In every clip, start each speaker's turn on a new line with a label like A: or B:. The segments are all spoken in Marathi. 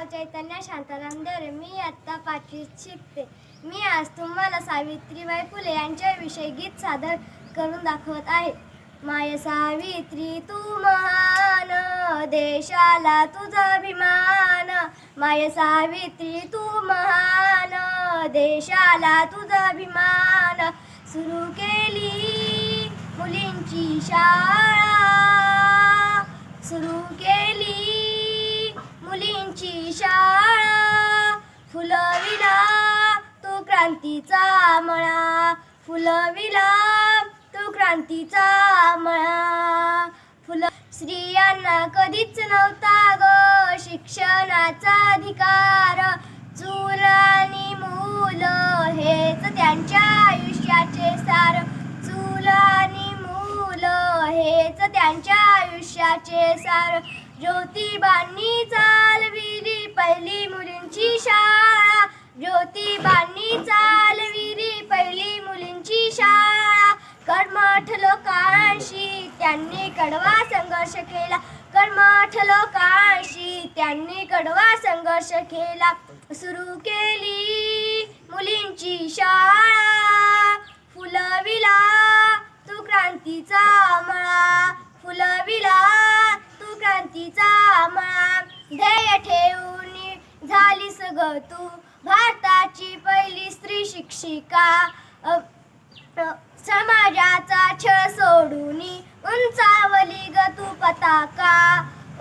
A: नाव चैतन्य शांताराम देवरे. मी आत्ता 5वीत शिकते. मी आज तुम्हाला सावित्रीबाई फुले यांच्याविषयी गीत सादर करून दाखवत आहे. माय सावित्री तू महान, देशाला तुझा अभिमान. माय सावित्री तू महान, देशाला तुझा अभिमान. सुरू केली मुलींची शाळा, सुरू केली मुलींची शाळा. फुलविला तू क्रांतीचा मळा, फुलविला तू क्रांतीचा मळा. स्त्रियांना कधीच नव्हता ग शिक्षणाचा अधिकार. चूल आणि मूल हेच त्यांच्या आयुष्याचे सार. चूल आणि मूल हेच त्यांच्या आयुष्याचे सार. ज्योतिबांनी चालविली पहिली मुलींची शाळा. ज्योतिबांनी चालविली पहिली मुलींची शाळा. कर्मठ लोकांशी त्यांनी कडवा संघर्ष केला. कर्मठ लोकांशी त्यांनी कडवा संघर्ष केला. सुरू केली मुलींची शाळा, फुलविला तू क्रांतीचा मळा. फुलविला तू क्रांतीचा मळा. ध्येय ठेवून झालीस ग तू भारताची पहिली स्त्री शिक्षिका. समाजाचा छळ सोडून उंचावली ग तू पताका.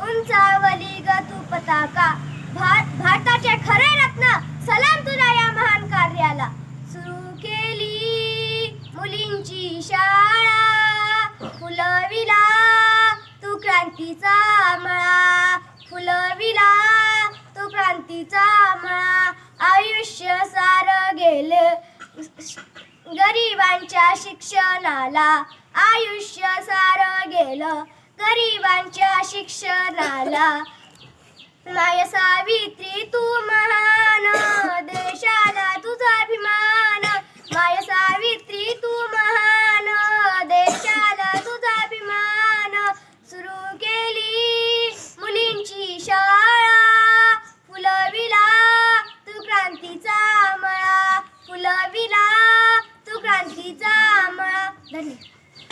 A: उंचावली ग तू पताका. भारताचे खरे रत्न सलाम तुला या महान कार्याला. सुरू केली मुलींची शाळा, फुलविला तू क्रांतीचा मळा. फुलविला तू क्रांतीचा मळा. आयुष्य सार गेलं गरिबांच्या शिक्षणाला. आयुष्य सार गेलं गरिबांच्या शिक्षणाला. माय सावित्री तू महान, देशाला तुझा अभिमान. माय सावित्री तू महान, देशाला तुझा अभिमान. सुरू केली मुलींची शाळा, फुलविला तू क्रांतीचा मळा. फुलविला तू क्रांतीचा मळा. धन्यवाद.